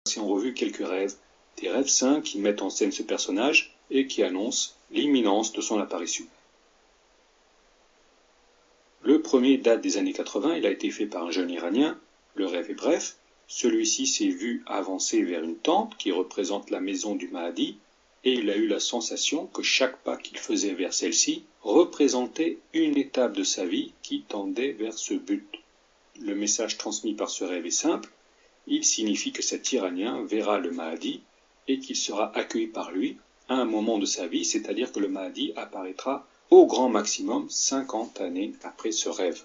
passer en revue quelques rêves, des rêves saints qui mettent en scène ce personnage et qui annoncent l'imminence de son apparition. Le premier date des années 80, il a été fait par un jeune Iranien, le rêve est bref, celui-ci s'est vu avancer vers une tente qui représente la maison du Mahdi, et il a eu la sensation que chaque pas qu'il faisait vers celle-ci représentait une étape de sa vie qui tendait vers ce but. Le message transmis par ce rêve est simple, il signifie que cet Iranien verra le Mahdi et qu'il sera accueilli par lui à un moment de sa vie, c'est-à-dire que le Mahdi apparaîtra au grand maximum 50 années après ce rêve.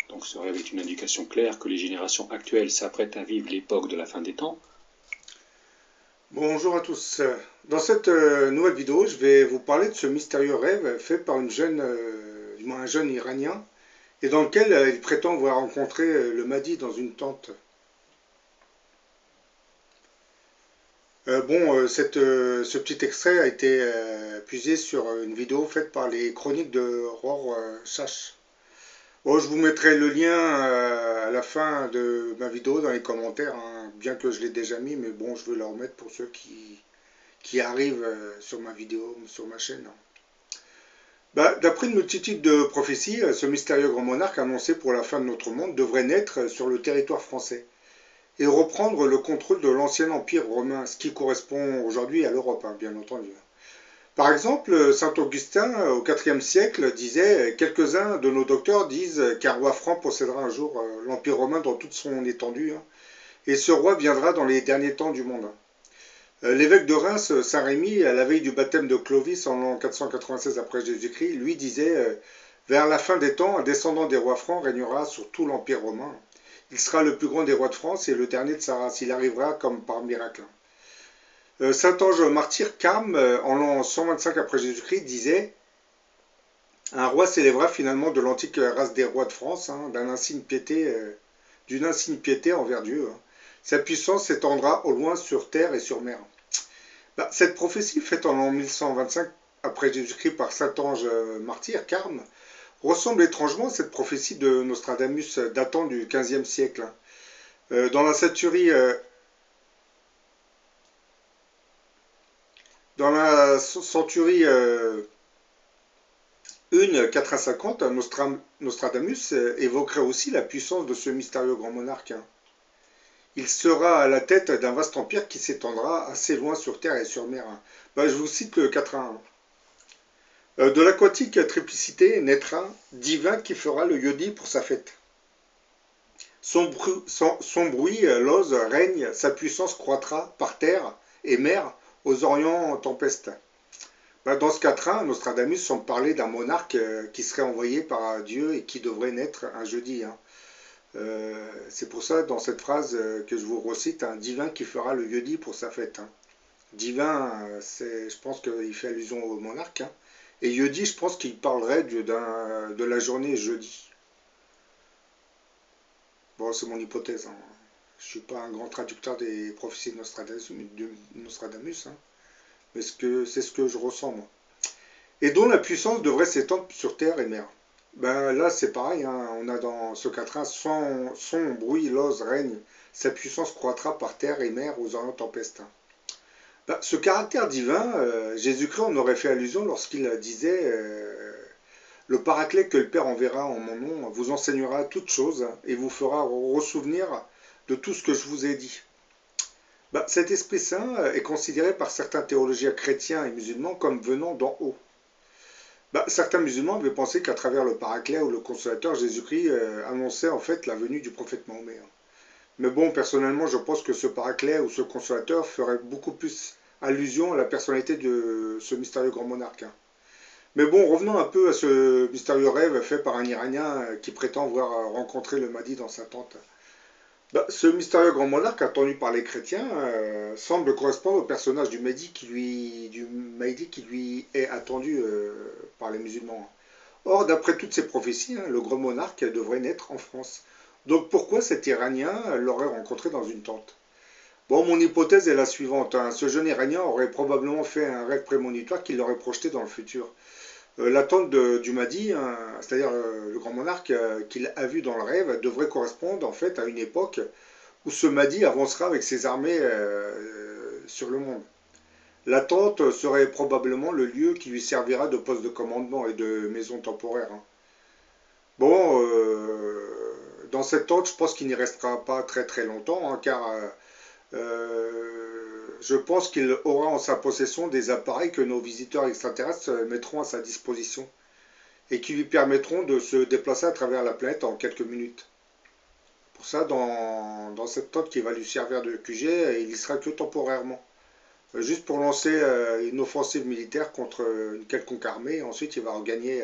Donc ce rêve est une indication claire que les générations actuelles s'apprêtent à vivre l'époque de la fin des temps. Bonjour à tous. Dans cette nouvelle vidéo, je vais vous parler de ce mystérieux rêve fait par un jeune Iranien et dans lequel il prétend avoir rencontré le Mahdi dans une tente. Ce petit extrait a été puisé sur une vidéo faite par les chroniques de Ror Shach. Bon, je vous mettrai le lien à la fin de ma vidéo dans les commentaires, hein, bien que je l'ai déjà mis, mais bon, je veux le remettre pour ceux qui arrivent sur ma vidéo, sur ma chaîne. D'après une multitude de prophéties, ce mystérieux grand monarque annoncé pour la fin de notre monde devrait naître sur le territoire français et reprendre le contrôle de l'ancien empire romain, ce qui correspond aujourd'hui à l'Europe, hein, bien entendu. Par exemple, saint Augustin, au IVe siècle, disait « Quelques-uns de nos docteurs disent qu'un roi franc possédera un jour l'Empire romain dans toute son étendue, hein, et ce roi viendra dans les derniers temps du monde. » L'évêque de Reims, Saint Rémy, à la veille du baptême de Clovis en l'an 496 après Jésus-Christ, lui disait « Vers la fin des temps, un descendant des rois francs régnera sur tout l'Empire romain. Il sera le plus grand des rois de France et le dernier de sa race. Il arrivera comme par miracle. » Saint-Ange martyr Carme, en l'an 125 après Jésus-Christ, disait « Un roi s'élèvera finalement de l'antique race des rois de France, hein, d'une insigne piété envers Dieu. Hein. Sa puissance s'étendra au loin sur terre et sur mer. » Cette prophétie, faite en l'an 1125 après Jésus-Christ par Saint-Ange martyr Carme, ressemble étrangement à cette prophétie de Nostradamus datant du XVe siècle. Dans la centurie 1, 4 à 50, Nostradamus évoquerait aussi la puissance de ce mystérieux grand monarque. Il sera à la tête d'un vaste empire qui s'étendra assez loin sur terre et sur mer. Je vous cite le 4 à 1. De l'aquatique triplicité naîtra divin qui fera le Yodi pour sa fête. Son bruit, l'ose, règne, sa puissance croîtra par terre et mer aux orients en tempête. Dans ce quatrain, Nostradamus semble parler d'un monarque qui serait envoyé par Dieu et qui devrait naître un jeudi. Hein. C'est pour ça, dans cette phrase que je vous recite, un divin qui fera le jeudi pour sa fête. Hein. Divin, je pense qu'il fait allusion au monarque. Hein. Et jeudi, je pense qu'il parlerait de la journée jeudi. Bon, c'est mon hypothèse. Hein. Je ne suis pas un grand traducteur des prophéties de Nostradamus, hein. Mais c'est ce que je ressens, moi. Et dont la puissance devrait s'étendre sur terre et mer. Là, c'est pareil, hein. On a dans ce quatrain, son bruit, l'ose, règne, sa puissance croîtra par terre et mer aux orients tempestes. Ce caractère divin, Jésus-Christ en aurait fait allusion lorsqu'il disait le paraclet que le Père enverra en mon nom vous enseignera toutes choses et vous fera ressouvenir de tout ce que je vous ai dit. Cet Esprit Saint est considéré par certains théologiens chrétiens et musulmans comme venant d'en haut. Certains musulmans avaient pensé qu'à travers le Paraclet ou le Consolateur, Jésus-Christ annonçait en fait la venue du prophète Mahomet. Mais bon, personnellement, je pense que ce Paraclet ou ce Consolateur ferait beaucoup plus allusion à la personnalité de ce mystérieux grand monarque. Mais bon, revenons un peu à ce mystérieux rêve fait par un Iranien qui prétend avoir rencontré le Mahdi dans sa tente. Ce mystérieux grand monarque, attendu par les chrétiens, semble correspondre au personnage du Mahdi qui lui est attendu par les musulmans. Or, d'après toutes ces prophéties, hein, le grand monarque devrait naître en France. Donc pourquoi cet Iranien l'aurait rencontré dans une tente? Bon, mon hypothèse est la suivante. Hein. Ce jeune Iranien aurait probablement fait un rêve prémonitoire qui l'aurait projeté dans le futur. L'attente du Mahdi, hein, c'est-à-dire le grand monarque qu'il a vu dans le rêve, devrait correspondre en fait à une époque où ce Mahdi avancera avec ses armées sur le monde. La tente serait probablement le lieu qui lui servira de poste de commandement et de maison temporaire, hein. Bon, dans cette tente, je pense qu'il n'y restera pas très très longtemps, hein, car je pense qu'il aura en sa possession des appareils que nos visiteurs extraterrestres mettront à sa disposition et qui lui permettront de se déplacer à travers la planète en quelques minutes. Pour ça, dans cette tente qui va lui servir de QG, il y sera que temporairement. Juste pour lancer une offensive militaire contre une quelconque armée, et ensuite il va regagner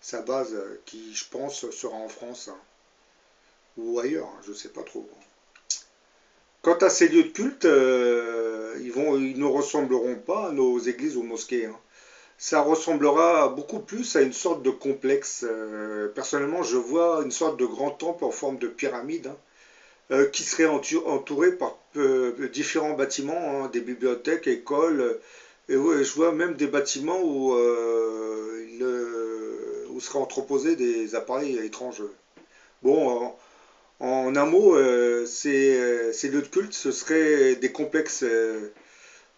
sa base qui, je pense, sera en France, hein, ou ailleurs, hein, je ne sais pas trop. Quant à ces lieux de culte, ils ne ressembleront pas à nos églises ou mosquées, hein. Ça ressemblera beaucoup plus à une sorte de complexe. Personnellement, je vois une sorte de grand temple en forme de pyramide, hein, qui serait entouré par différents bâtiments, hein, des bibliothèques, écoles, et ouais, je vois même des bâtiments où seraient entreposés des appareils étranges. Bon, en un mot, ces lieux de culte, ce seraient des complexes.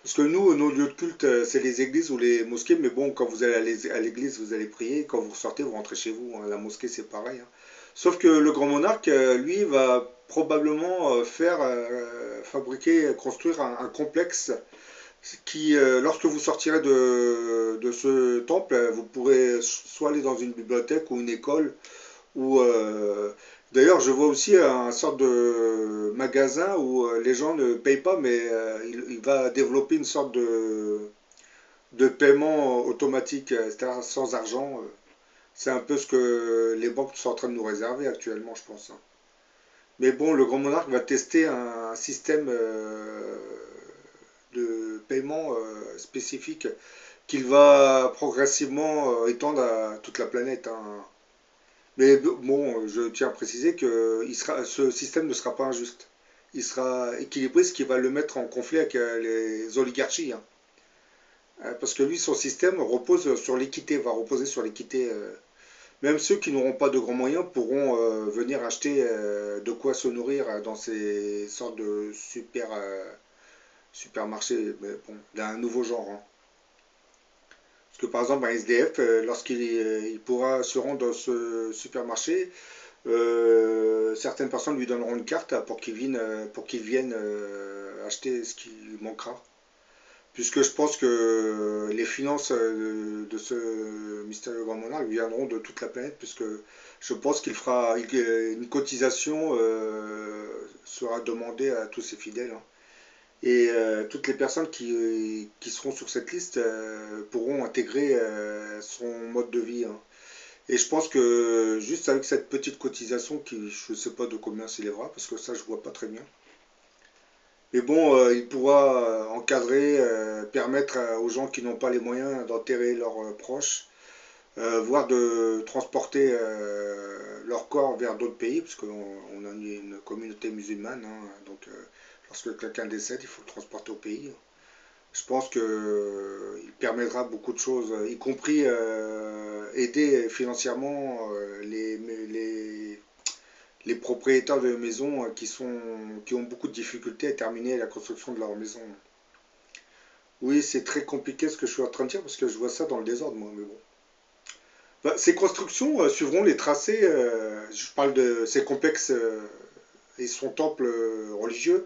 Parce que nous, nos lieux de culte, c'est les églises ou les mosquées, mais bon, quand vous allez à l'église, vous allez prier, quand vous ressortez, vous rentrez chez vous, hein. La mosquée, c'est pareil, hein. Sauf que le grand monarque, lui, va probablement fabriquer, construire un complexe qui, lorsque vous sortirez de ce temple, vous pourrez soit aller dans une bibliothèque ou une école, ou d'ailleurs, je vois aussi un sorte de magasin où les gens ne payent pas, mais il va développer une sorte de paiement automatique, c'est-à-dire sans argent. C'est un peu ce que les banques sont en train de nous réserver actuellement, je pense, hein. Mais bon, le grand monarque va tester un système de paiement spécifique qu'il va progressivement étendre à toute la planète, hein. Mais bon, je tiens à préciser que ce système ne sera pas injuste. Il sera équilibré, ce qui va le mettre en conflit avec les oligarchies, hein. Parce que lui, son système repose sur l'équité, va reposer sur l'équité. Même ceux qui n'auront pas de grands moyens pourront venir acheter de quoi se nourrir dans ces sortes de supermarchés, mais bon, d'un nouveau genre, hein. Parce que par exemple, un SDF, il pourra se rendre dans ce supermarché, certaines personnes lui donneront une carte pour qu'il vienne acheter ce qui manquera. Puisque je pense que les finances de ce mystérieux grand monarque viendront de toute la planète, puisque je pense une cotisation sera demandée à tous ses fidèles, hein. Et toutes les personnes qui seront sur cette liste pourront intégrer son mode de vie, hein. Et je pense que juste avec cette petite cotisation, qui je ne sais pas de combien s'élèvera, parce que ça je vois pas très bien. Mais bon, il pourra encadrer, permettre aux gens qui n'ont pas les moyens d'enterrer leurs proches, voire de transporter leur corps vers d'autres pays, parce qu'on a une communauté musulmane, hein, donc lorsque quelqu'un décède, il faut le transporter au pays. Je pense qu'il permettra beaucoup de choses, y compris aider financièrement les propriétaires de maisons qui ont beaucoup de difficultés à terminer la construction de leur maison. Oui, c'est très compliqué ce que je suis en train de dire parce que je vois ça dans le désordre, moi, mais bon. Bah, ces constructions suivront les tracés, je parle de ces complexes et son temple religieux,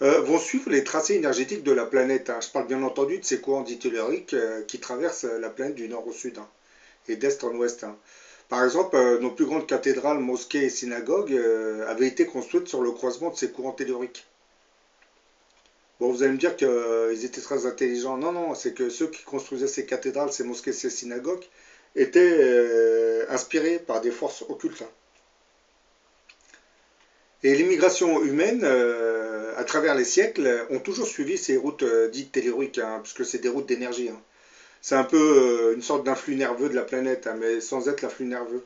vont suivre les tracés énergétiques de la planète, hein. Je parle bien entendu de ces courants dits telluriques qui traversent la planète du nord au sud, hein, et d'est en ouest, hein. Par exemple, nos plus grandes cathédrales, mosquées et synagogues avaient été construites sur le croisement de ces courants telluriques. Bon, vous allez me dire qu'ils étaient très intelligents. Non, non, c'est que ceux qui construisaient ces cathédrales, ces mosquées, ces synagogues étaient inspirés par des forces occultes, hein. Et l'immigration humaine, à travers les siècles, ont toujours suivi ces routes dites telluriques, hein, puisque c'est des routes d'énergie, hein. C'est un peu une sorte d'influx nerveux de la planète, hein, mais sans être l'influx nerveux.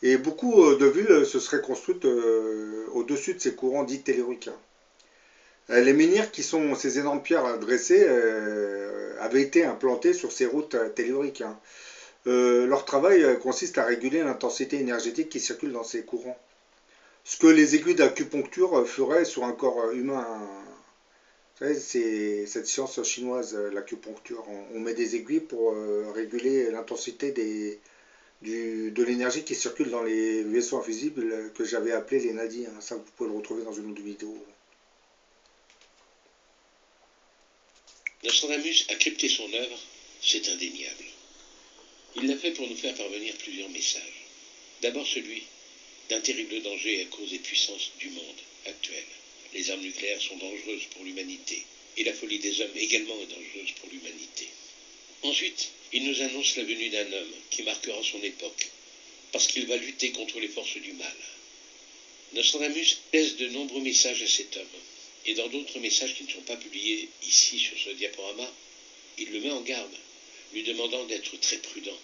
Et beaucoup de villes se seraient construites au-dessus de ces courants dits telluriques, hein. Les menhirs, qui sont ces énormes pierres dressées, avaient été implantés sur ces routes telluriques, hein. Leur travail consiste à réguler l'intensité énergétique qui circule dans ces courants. ce que les aiguilles d'acupuncture feraient sur un corps humain. Vous savez, c'est cette science chinoise, l'acupuncture. On met des aiguilles pour réguler l'intensité de l'énergie qui circule dans les vaisseaux invisibles que j'avais appelés les nadis. Hein. Ça, vous pouvez le retrouver dans une autre vidéo. Nostradamus a crypté son œuvre, c'est indéniable. Il l'a fait pour nous faire parvenir plusieurs messages. D'abord celui d'un terrible danger à cause des puissances du monde actuel. Les armes nucléaires sont dangereuses pour l'humanité, et la folie des hommes également est dangereuse pour l'humanité. Ensuite, il nous annonce la venue d'un homme qui marquera son époque, parce qu'il va lutter contre les forces du mal. Nostradamus laisse de nombreux messages à cet homme, et dans d'autres messages qui ne sont pas publiés ici sur ce diaporama, il le met en garde, lui demandant d'être très prudent.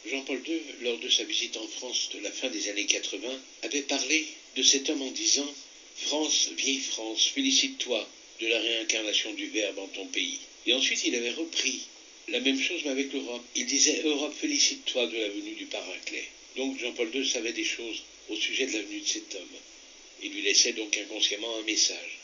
Jean-Paul II, lors de sa visite en France de la fin des années 80, avait parlé de cet homme en disant « France, vieille France, félicite-toi de la réincarnation du Verbe en ton pays ». Et ensuite il avait repris la même chose mais avec l'Europe. Il disait « Europe, félicite-toi de la venue du Paraclet ». Donc Jean-Paul II savait des choses au sujet de la venue de cet homme. Il lui laissait donc inconsciemment un message.